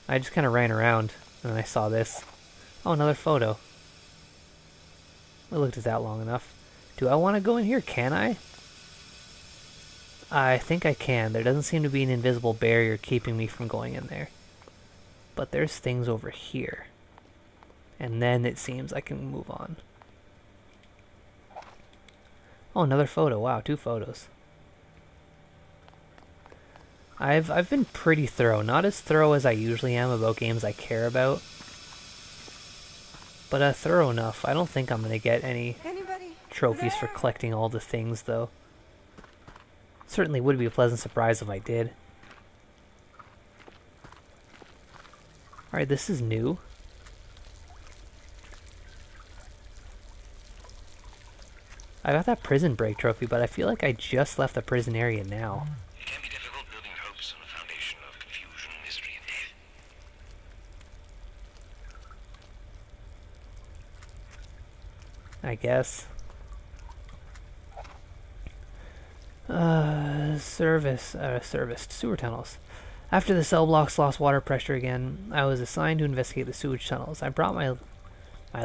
I just kind of ran around and I saw this. Oh, another photo. I looked at that long enough. Do I want to go in here? Can I? I think I can. There doesn't seem to be an invisible barrier keeping me from going in there. But there's things over here. And then it seems I can move on. Oh, another photo. Wow, 2 photos. I've been pretty thorough. Not as thorough as I usually am about games I care about. But thorough enough. I don't think I'm going to get any trophies for collecting all the things, though. Certainly would be a pleasant surprise if I did. Alright, this is new. I got that prison break trophy, but I feel like I just left the prison area now. It can be difficult building hopes on a foundation of confusion, mystery, and death. I guess. Serviced sewer tunnels. After the cell blocks lost water pressure again, I was assigned to investigate the sewage tunnels. I brought my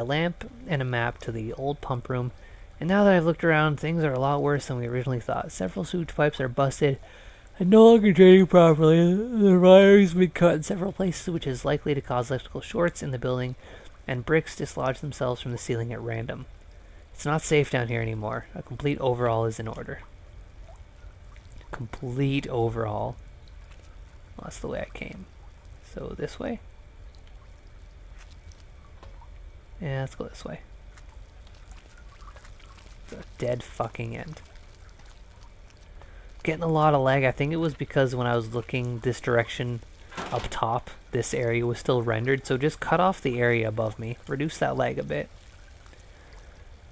lamp and a map to the old pump room, and now that I've looked around, things are a lot worse than we originally thought. Several sewage pipes are busted and no longer draining properly. The wiring's been cut in several places, which is likely to cause electrical shorts in the building, and bricks dislodge themselves from the ceiling at random. It's not safe down here anymore. A complete overhaul is in order. Complete overhaul. Well, that's the way I came. So this way? Yeah, let's go this way. It's a dead fucking end. Getting a lot of lag. I think it was because when I was looking this direction up top, this area was still rendered. So just cut off the area above me. Reduce that lag a bit.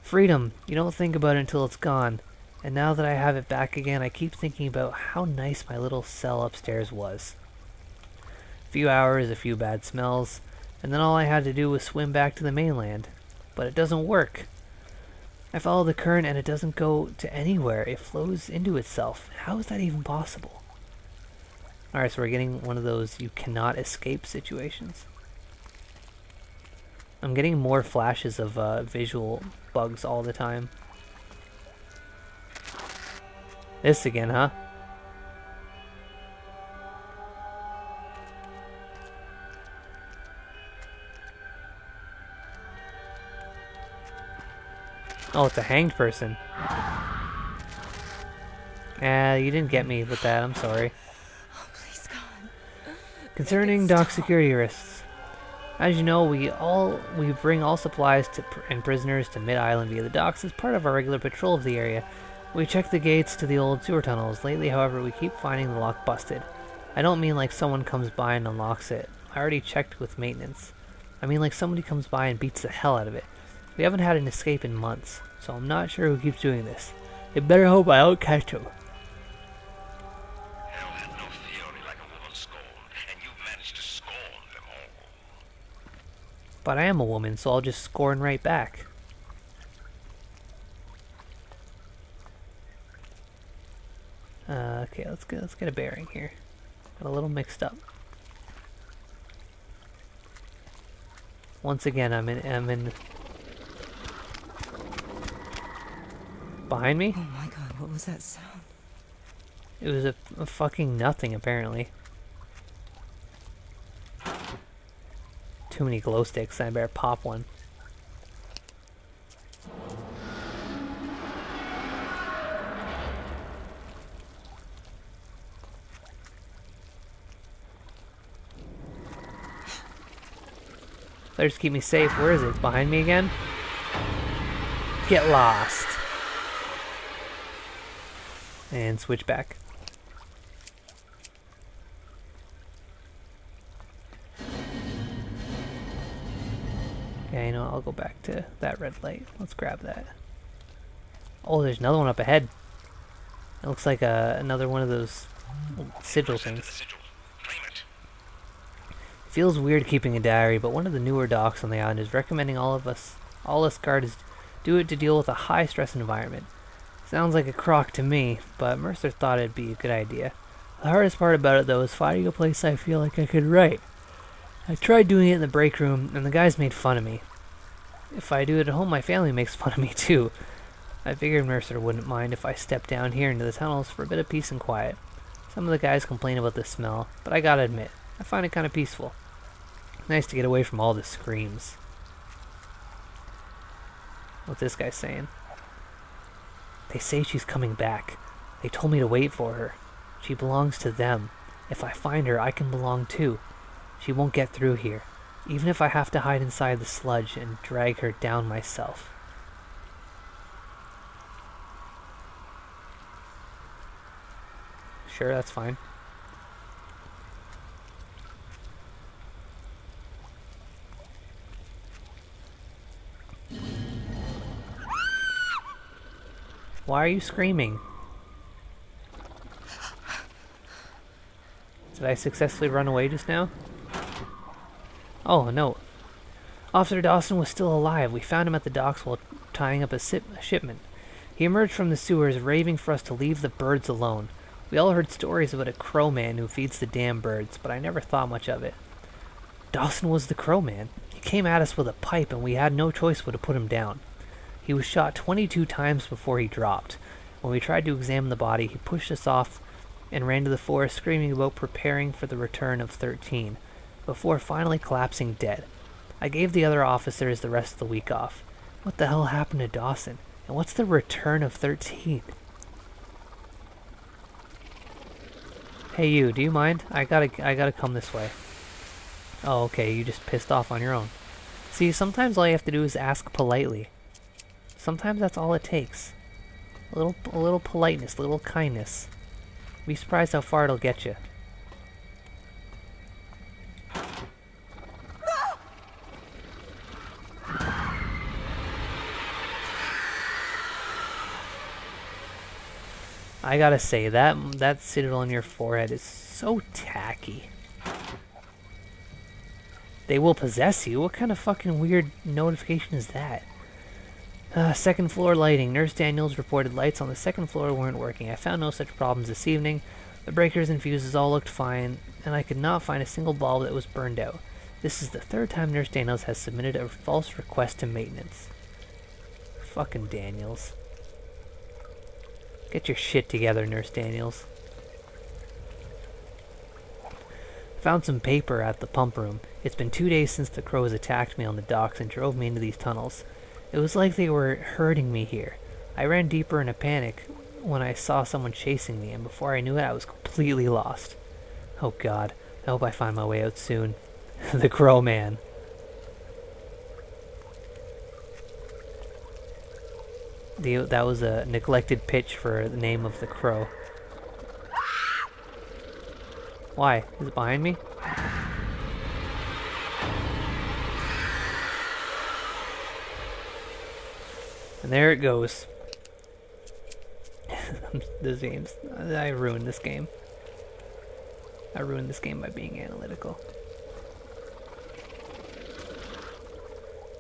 Freedom. You don't think about it until it's gone. And now that I have it back again, I keep thinking about how nice my little cell upstairs was. A few hours, a few bad smells, and then all I had to do was swim back to the mainland. But it doesn't work. I follow the current and it doesn't go to anywhere. It flows into itself. How is that even possible? Alright, so we're getting one of those you cannot escape situations. I'm getting more flashes of visual bugs all the time. This again, huh? Oh, it's a hanged person. You didn't get me with that, I'm sorry. Oh, please, God. Concerning dock security risks. As you know, we bring all supplies and prisoners to Mid-Island via the docks as part of our regular patrol of the area. We check the gates to the old sewer tunnels. Lately, however, we keep finding the lock busted. I don't mean like someone comes by and unlocks it. I already checked with maintenance. I mean like somebody comes by and beats the hell out of it. We haven't had an escape in months, so I'm not sure who keeps doing this. I better hope I don't catch him. Hell had no fury like a woman scorned, and you've managed to scorn them all. But I am a woman, so I'll just scorn right back. Okay, let's get a bearing here. Got a little mixed up. Once again, I'm in. Behind me? Oh my God, what was that sound? It was a fucking nothing, apparently. Too many glow sticks, I better pop one. Better just keep me safe. Where is it? It's behind me again? Get lost. And switch back. Okay, you know, I'll go back to that red light. Let's grab that. Oh, there's another one up ahead. It looks like another one of those sigil things. Feels weird keeping a diary, but one of the newer docs on the island is recommending all us guards do it to deal with a high-stress environment. Sounds like a crock to me, but Mercer thought it'd be a good idea. The hardest part about it, though, is finding a place I feel like I could write. I tried doing it in the break room, and the guys made fun of me. If I do it at home, my family makes fun of me too. I figured Mercer wouldn't mind if I stepped down here into the tunnels for a bit of peace and quiet. Some of the guys complain about the smell, but I gotta admit, I find it kind of peaceful. Nice to get away from all the screams. What's this guy saying? They say she's coming back. They told me to wait for her. She belongs to them. If I find her, I can belong too. She won't get through here, even if I have to hide inside the sludge and drag her down myself. Sure, that's fine. Why are you screaming? Did I successfully run away just now? Oh, no. Officer Dawson was still alive. We found him at the docks while tying up a shipment. He emerged from the sewers, raving for us to leave the birds alone. We all heard stories about a crow man who feeds the damn birds, but I never thought much of it. Dawson was the crow man. He came at us with a pipe, and we had no choice but to put him down. He was shot 22 times before he dropped. When we tried to examine the body, he pushed us off and ran to the forest screaming about preparing for the return of 13, before finally collapsing dead. I gave the other officers the rest of the week off. What the hell happened to Dawson? And what's the return of 13? Hey you, do you mind? I gotta come this way. Oh, okay, you just pissed off on your own. See, sometimes all you have to do is ask politely. Sometimes that's all it takes. A little politeness, a little kindness. Be surprised how far it'll get you. I gotta say, that citadel on your forehead is so tacky. They will possess you? What kind of fucking weird notification is that? Second floor lighting. Nurse Daniels reported lights on the second floor weren't working. I found no such problems this evening. The breakers and fuses all looked fine, and I could not find a single bulb that was burned out. This is the third time Nurse Daniels has submitted a false request to maintenance. Fucking Daniels. Get your shit together, Nurse Daniels. Found some paper at the pump room. It's been 2 days since the crows attacked me on the docks and drove me into these tunnels. It was like they were herding me here. I ran deeper in a panic when I saw someone chasing me, and before I knew it, I was completely lost. Oh god, I hope I find my way out soon. The Crow Man. That was a neglected pitch for the name of the crow. Why? Is it behind me? And there it goes. This game's... I ruined this game. I ruined this game by being analytical.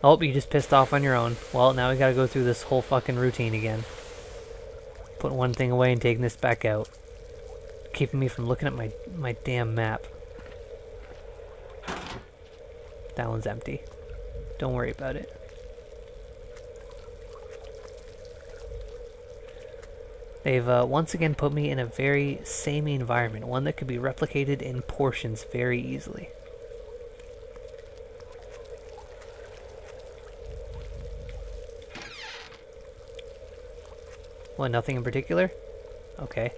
Oh, you just pissed off on your own. Well, now we gotta go through this whole fucking routine again. Putting one thing away and taking this back out. Keeping me from looking at my damn map. That one's empty. Don't worry about it. They've once again put me in a very samey environment, one that could be replicated in portions very easily. What, nothing in particular? Okay.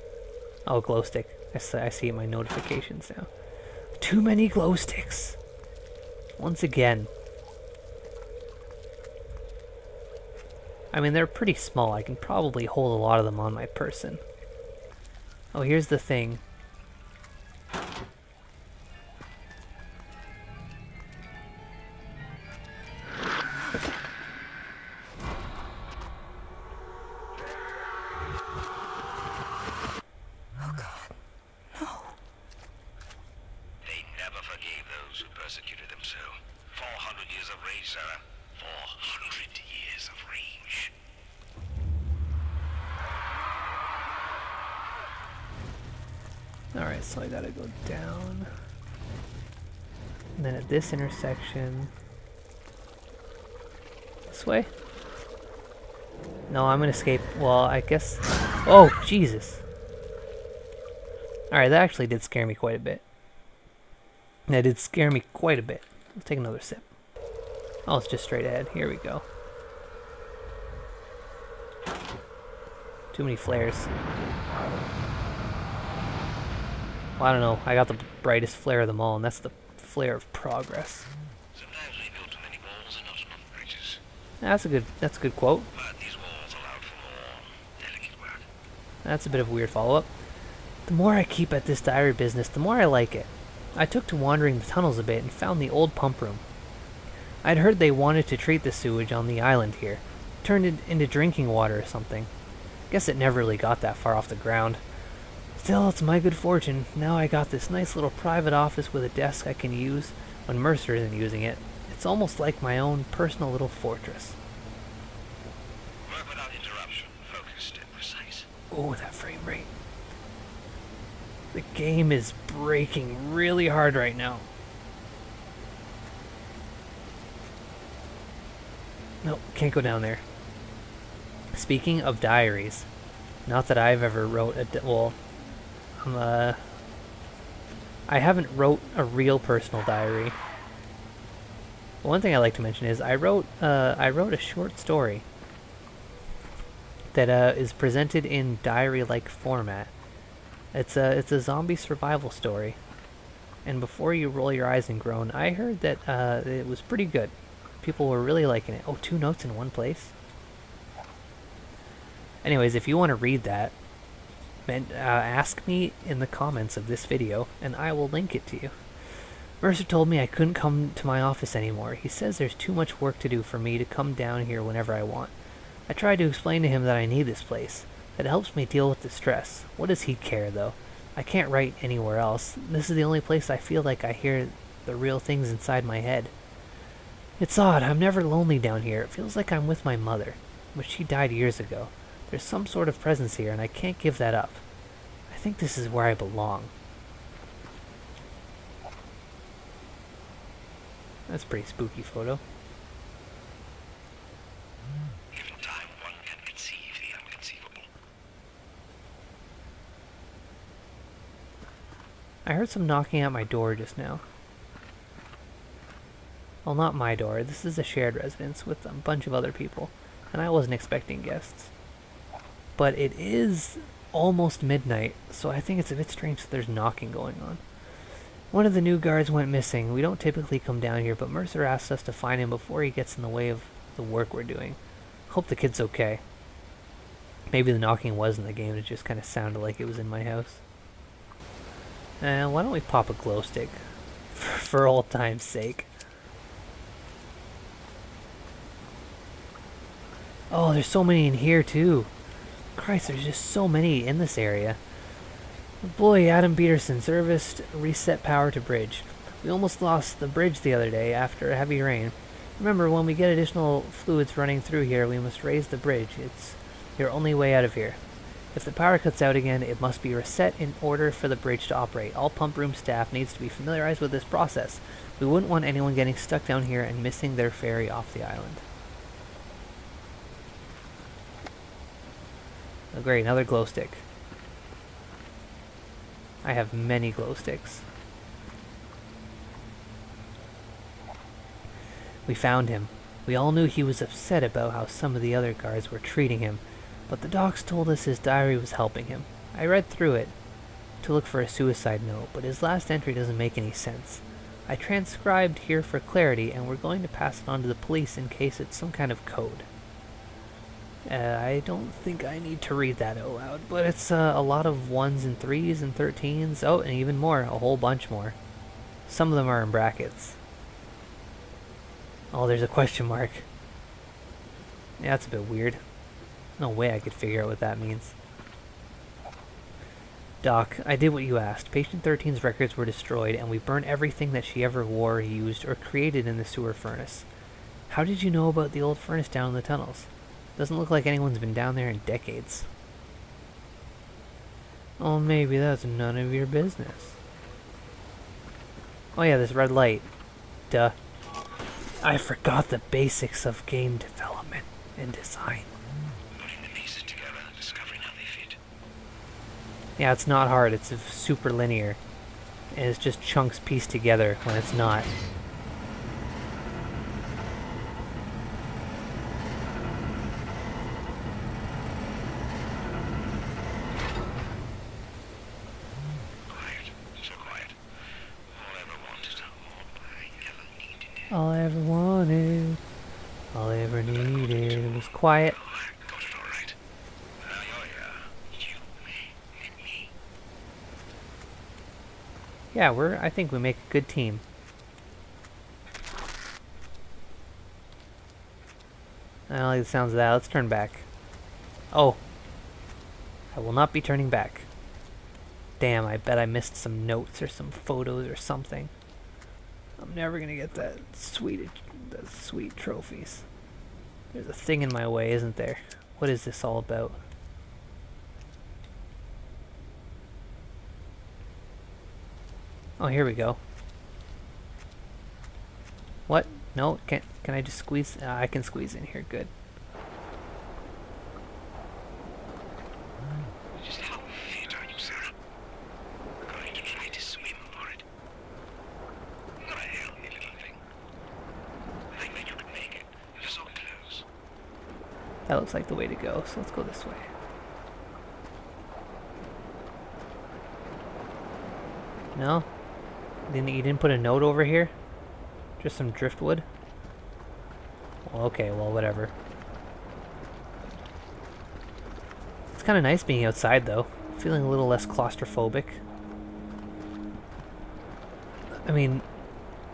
Oh, glow stick. I see my notifications now. Too many glow sticks! Once again. I mean, they're pretty small. I can probably hold a lot of them on my person. Oh, here's the thing. They never forgave those who persecuted them so. 400 years of rage, Sarah. 400 years of rage. Alright, so I gotta go down. And then at this intersection... This way? No, I'm gonna escape. Well, I guess... Oh, Jesus! Alright, that actually did scare me quite a bit. That did scare me quite a bit. Let's take another sip. Oh, it's just straight ahead. Here we go. Too many flares. Well, I don't know. I got the brightest flare of them all, and that's the flare of progress. Sometimes we build too many walls and not enough bridges. That's a good quote. But these walls allowed for more delicate work. That's a bit of a weird follow-up. The more I keep at this diary business, the more I like it. I took to wandering the tunnels a bit and found the old pump room. I'd heard they wanted to treat the sewage on the island here, turn it into drinking water or something. Guess it never really got that far off the ground. Still, it's my good fortune. Now I got this nice little private office with a desk I can use when Mercer isn't using it. It's almost like my own personal little fortress. Work without interruption, focused and precise. Oh, that frame rate. The game is breaking really hard right now. Nope, can't go down there. Speaking of diaries, not that I've ever wrote a I haven't wrote a real personal diary. One thing I like to mention is I wrote a short story that is presented in diary-like format. It's a zombie survival story, and before you roll your eyes and groan, I heard that it was pretty good. People were really liking it. Oh, 2 notes in one place. Anyways, if you want to read that, ask me in the comments of this video, and I will link it to you. Mercer told me I couldn't come to my office anymore. He says there's too much work to do for me to come down here whenever I want. I tried to explain to him that I need this place, that it helps me deal with the stress. What does he care, though? I can't write anywhere else. This is the only place I feel like I hear the real things inside my head. It's odd, I'm never lonely down here. It feels like I'm with my mother, but she died years ago. There's some sort of presence here, and I can't give that up. I think this is where I belong. That's a pretty spooky photo. Given time, one can conceive the unconceivable. I heard some knocking at my door just now. Well, not my door. This is a shared residence with a bunch of other people, and I wasn't expecting guests. But it is almost midnight, so I think it's a bit strange that there's knocking going on. One of the new guards went missing. We don't typically come down here, but Mercer asked us to find him before he gets in the way of the work we're doing. Hope the kid's okay. Maybe the knocking was in the game, it just kind of sounded like it was in my house. Why don't we pop a glow stick? For old time's sake. Oh, there's so many in here, too. Christ, there's just so many in this area. Boy, Adam Peterson serviced reset power to bridge. We almost lost the bridge the other day after a heavy rain. Remember, when we get additional fluids running through here, we must raise the bridge. It's your only way out of here. If the power cuts out again, it must be reset in order for the bridge to operate. All pump room staff needs to be familiarized with this process. We wouldn't want anyone getting stuck down here and missing their ferry off the island. Oh great, another glow stick. I have many glow sticks. We found him. We all knew he was upset about how some of the other guards were treating him, but the docs told us his diary was helping him. I read through it to look for a suicide note, but his last entry doesn't make any sense. I transcribed here for clarity, and we're going to pass it on to the police in case it's some kind of code. I don't think I need to read that out loud, but it's a lot of 1s and 3s and 13s. Oh, and even more, a whole bunch more. Some of them are in brackets. Oh, there's a question mark. Yeah, that's a bit weird. No way I could figure out what that means. Doc, I did what you asked. Patient 13's records were destroyed, and we burnt everything that she ever wore, used, or created in the sewer furnace. How did you know about the old furnace down in the tunnels? Doesn't look like anyone's been down there in decades. Oh, maybe that's none of your business. Oh yeah, this red light. Duh. I forgot the basics of game development and design. Putting the pieces together, discovering how they fit. Yeah, it's not hard. It's super linear. And it's just chunks pieced together when it's not. Quiet, so quiet. All I ever wanted, all I ever needed. All I ever wanted, all I ever needed was quiet. Got it all right. Now you're here. You and me. Yeah, I think we make a good team. I don't like the sounds of that. Let's turn back. Oh. I will not be turning back. Damn, I bet I missed some notes or some photos or something. I'm never gonna get the sweet trophies. There's a thing in my way, isn't there? What is this all about? Oh, here we go. What? No, can I just squeeze? I can squeeze in here. Good. Just how fit are you, Sarah? Going to try to swim for it. What a healthy little thing. I think that you could make it. You're so close. That looks like the way to go. So let's go this way. No? You didn't put a note over here? Just some driftwood? Well, okay, well, whatever. It's kind of nice being outside, though. Feeling a little less claustrophobic. I mean,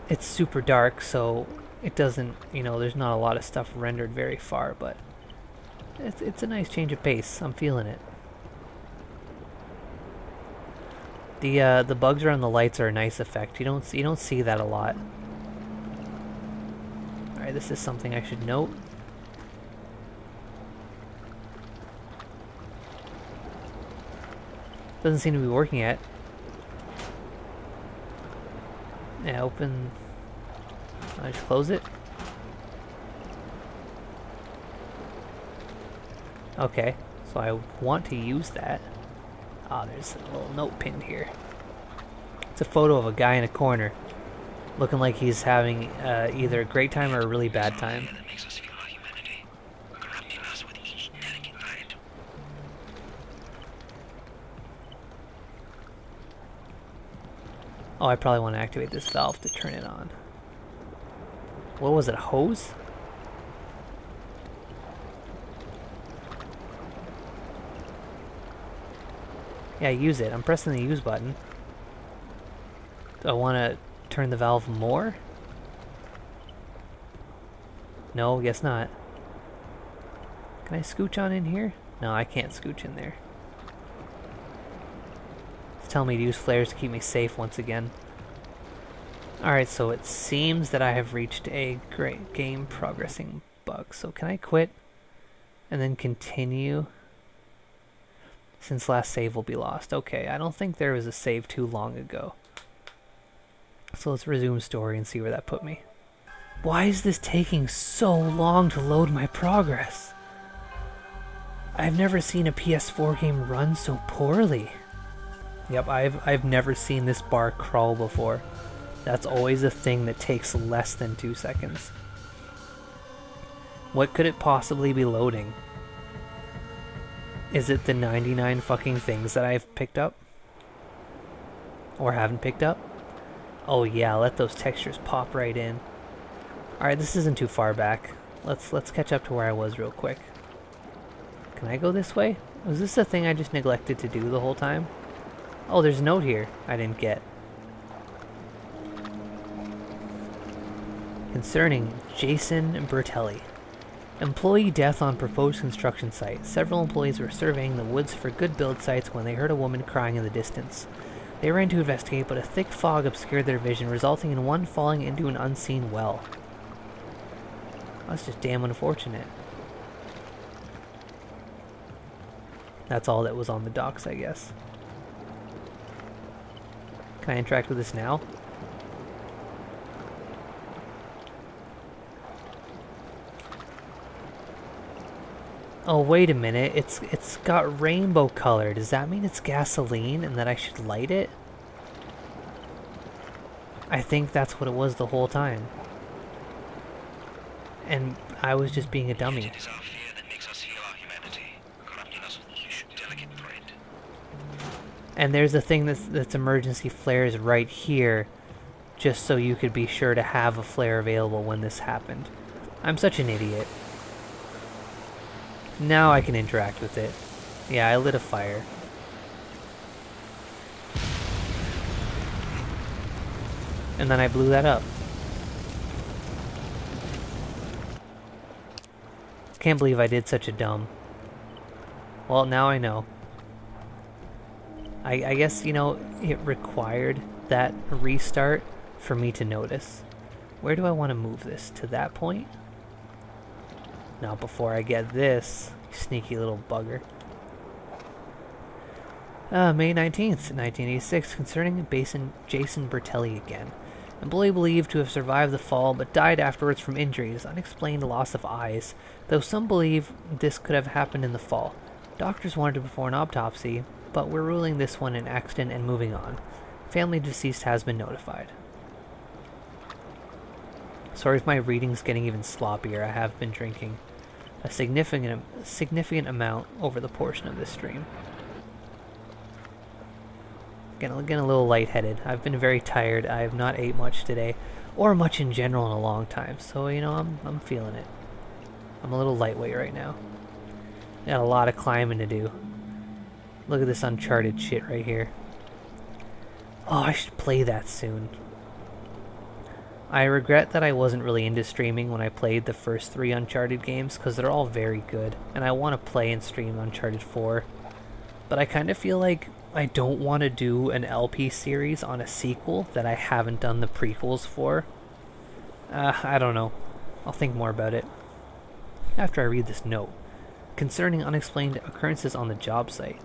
it's super dark, so it doesn't, there's not a lot of stuff rendered very far, but it's a nice change of pace. I'm feeling it. The bugs around the lights are a nice effect. You don't see that a lot. Alright, this is something I should note. Doesn't seem to be working yet. Yeah, open. I just close it. Okay, so I want to use that. Ah, there's a little note pinned here. It's a photo of a guy in a corner, looking like he's having either a great time or a really bad time. That makes us feel our humanity. Corrupting us with each delicate thread. Oh, I probably want to activate this valve to turn it on. What was it, a hose? Yeah, use it. I'm pressing the use button. Do I want to turn the valve more? No, guess not. Can I scooch on in here? No, I can't scooch in there. It's telling me to use flares to keep me safe once again. Alright, so it seems that I have reached a great game progressing bug. So can I quit and then continue? Since last save will be lost. Okay, I don't think there was a save too long ago. So let's resume story and see where that put me. Why is this taking so long to load my progress? I've never seen a PS4 game run so poorly. Yep, I've never seen this bar crawl before. That's always a thing that takes less than 2 seconds. What could it possibly be loading? Is it the 99 fucking things that I've picked up? Or haven't picked up? Oh yeah, let those textures pop right in. Alright, this isn't too far back. Let's catch up to where I was real quick. Can I go this way? Was this a thing I just neglected to do the whole time? Oh, there's a note here I didn't get. Concerning Jason Bertelli. Employee death on proposed construction site. Several employees were surveying the woods for good build sites when they heard a woman crying in the distance. They ran to investigate, but a thick fog obscured their vision, resulting in one falling into an unseen well. That's just damn unfortunate. That's all that was on the docks, I guess. Can I interact with this now? Oh, wait a minute. It's got rainbow color. Does that mean it's gasoline and that I should light it? I think that's what it was the whole time. And I was just being a dummy. It is our fear that makes us heal our humanity, corrupting us with each delicate thread. And there's a thing that's emergency flares right here, just so you could be sure to have a flare available when this happened. I'm such an idiot. Now I can interact with it. Yeah, I lit a fire. And then I blew that up. Can't believe I did such a dumb. Well, now I know. I guess, you know, it required that restart for me to notice. Where do I want to move this? To that point? Now, before I get this, sneaky little bugger. May 19th, 1986, concerning Jason Bertelli again. Employee believed to have survived the fall, but died afterwards from injuries, unexplained loss of eyes, though some believe this could have happened in the fall. Doctors wanted to perform an autopsy, but we're ruling this one an accident and moving on. Family deceased has been notified. Sorry if my reading's getting even sloppier. I have been drinking a significant amount over the portion of this stream. Getting a little lightheaded. I've been very tired. I have not ate much today, or much in general in a long time. So you know, I'm feeling it. I'm a little lightweight right now. Got a lot of climbing to do. Look at this Uncharted shit right here. Oh, I should play that soon. I regret that I wasn't really into streaming when I played the first 3 Uncharted games, because they're all very good, and I want to play and stream Uncharted 4. But I kind of feel like I don't want to do an LP series on a sequel that I haven't done the prequels for. I don't know. I'll think more about it after I read this note. Concerning unexplained occurrences on the job site.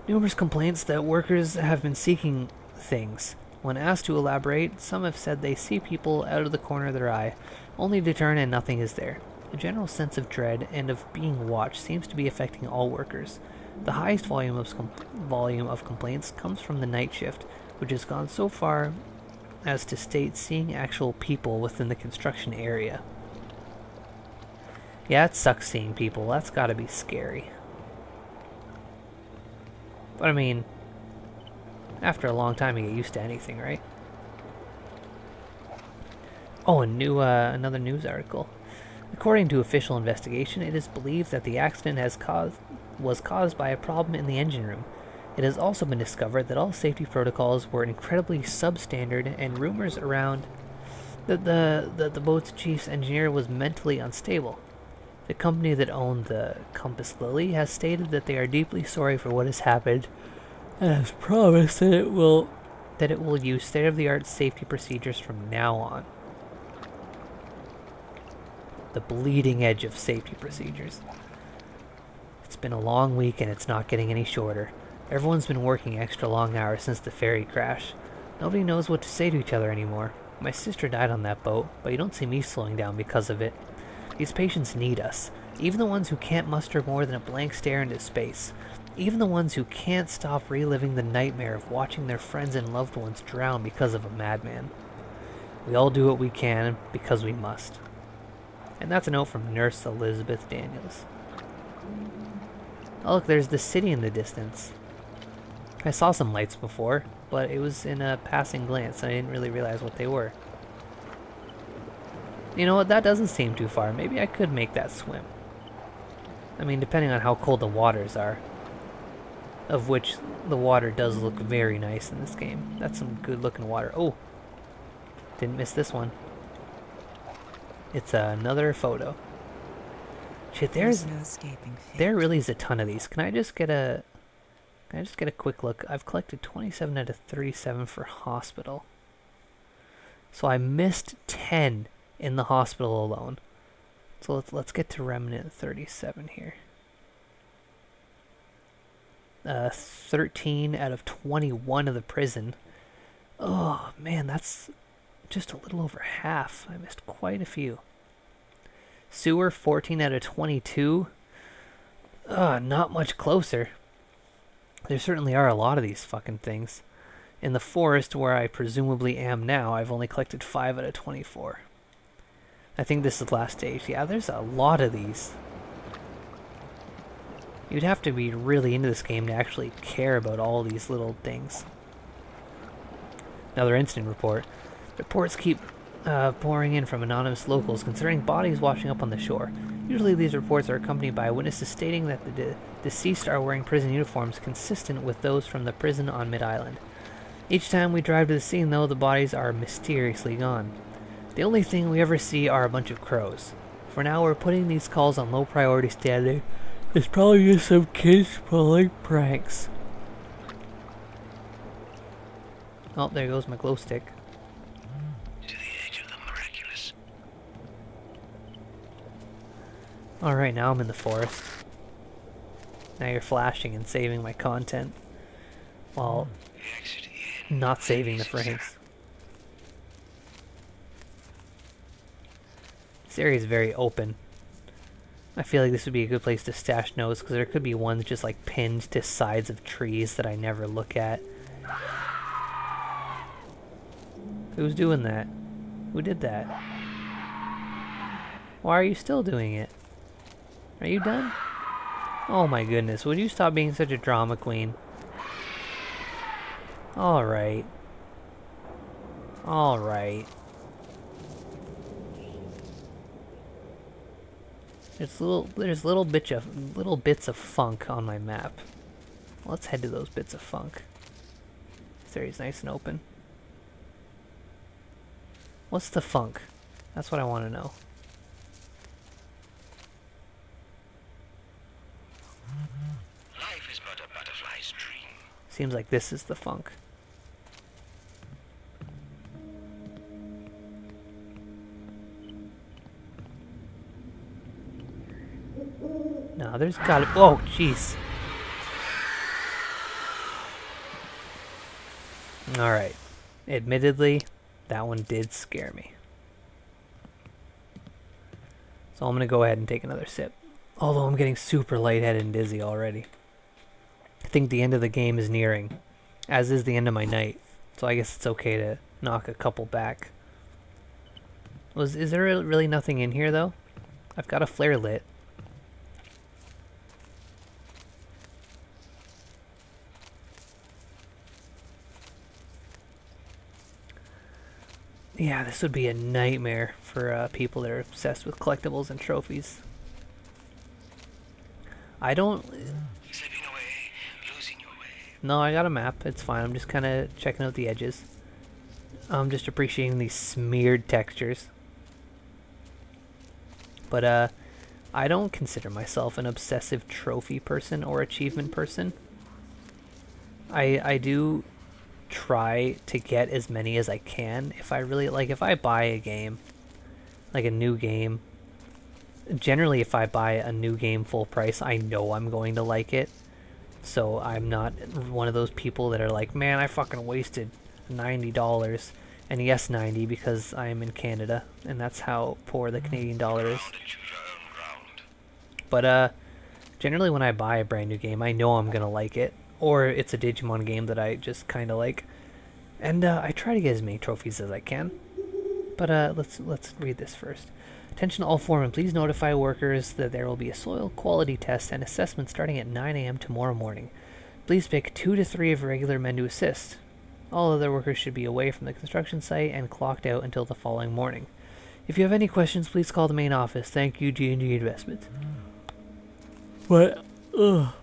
Numerous complaints that workers have been seeking things. When asked to elaborate, some have said they see people out of the corner of their eye, only to turn and nothing is there. A general sense of dread and of being watched seems to be affecting all workers. The highest volume of complaints comes from the night shift, which has gone so far as to state seeing actual people within the construction area. Yeah, it sucks seeing people. That's gotta be scary. But I mean, after a long time you get used to anything, right? Oh, another news article. According to official investigation, it is believed that the accident was caused by a problem in the engine room. It has also been discovered that all safety protocols were incredibly substandard, and rumors around that the boat's chief's engineer was mentally unstable. The company that owned the Compass Lily has stated that they are deeply sorry for what has happened, and has promised that it will use state-of-the-art safety procedures from now on. The bleeding edge of safety procedures. It's been a long week and it's not getting any shorter. Everyone's been working extra long hours since the ferry crash. Nobody knows what to say to each other anymore. My sister died on that boat, but you don't see me slowing down because of it. These patients need us, even the ones who can't muster more than a blank stare into space. Even the ones who can't stop reliving the nightmare of watching their friends and loved ones drown because of a madman. We all do what we can because we must. And that's a note from Nurse Elizabeth Daniels. Oh look, there's the city in the distance. I saw some lights before, but it was in a passing glance and I didn't really realize what they were. You know what, that doesn't seem too far. Maybe I could make that swim. I mean, depending on how cold the waters are. Of which the water does look very nice in this game. That's some good looking water. Oh! Didn't miss this one. It's another photo. Shit, No escaping fate. there really is a ton of these. Can I just get a quick look? I've collected 27 out of 37 for hospital. So I missed 10 in the hospital alone. So let's get to Remnant 37 here. 13 out of 21 of the prison. Oh man, that's just a little over half. I missed quite a few. Sewer 14 out of 22. Not much closer. There certainly are a lot of these fucking things. In the forest where I presumably am now, I've only collected 5 out of 24. I think this is the last stage. Yeah, there's a lot of these. You'd have to be really into this game to actually care about all these little things. Another incident report. Reports keep pouring in from anonymous locals concerning bodies washing up on the shore. Usually these reports are accompanied by witnesses stating that the deceased are wearing prison uniforms consistent with those from the prison on Mid-Island. Each time we drive to the scene, though, the bodies are mysteriously gone. The only thing we ever see are a bunch of crows. For now, we're putting these calls on low priority standing. It's probably just some kids pulling pranks. Oh, there goes my glow stick. To the edge of the miraculous. Alright, now I'm in the forest. Now you're flashing and saving my content. While The exit in. not saving the frames. This area is very open. I feel like this would be a good place to stash notes because there could be ones just like pinned to sides of trees that I never look at. Who's doing that? Who did that? Why are you still doing it? Are you done? Oh my goodness, would you stop being such a drama queen? Alright. Alright. There's little bits of funk on my map. Let's head to those bits of funk. This area's nice and open. What's the funk? That's what I want to know. Life is but a butterfly's dream. Seems like this is the funk. No, there's gotta. Oh, jeez. Alright. Admittedly, that one did scare me. So I'm gonna go ahead and take another sip. Although I'm getting super lightheaded and dizzy already. I think the end of the game is nearing, as is the end of my night. So I guess it's okay to knock a couple back. Is there really nothing in here though? I've got a flare lit. Yeah, this would be a nightmare for people that are obsessed with collectibles and trophies. I don't... Slipping away, losing your way. No, I got a map. It's fine. I'm just kind of checking out the edges. I'm just appreciating these smeared textures. But, I don't consider myself an obsessive trophy person or achievement person. I do try to get as many as I can. If I buy a game, like a new game, generally if I buy a new game full price, I know I'm going to like it. So I'm not one of those people that are like, man, I fucking wasted $90. And yes, 90 because I'm in Canada, and that's how poor the Canadian dollar is. Ground into your own ground. But generally when I buy a brand new game, I know I'm gonna like it. Or it's a Digimon game that I just kind of like. And I try to get as many trophies as I can. But let's read this first. Attention to all foremen, please notify workers that there will be a soil quality test and assessment starting at 9 a.m. tomorrow morning. Please pick 2 to 3 of regular men to assist. All other workers should be away from the construction site and clocked out until the following morning. If you have any questions, please call the main office. Thank you, G&G Investments. What? Ugh.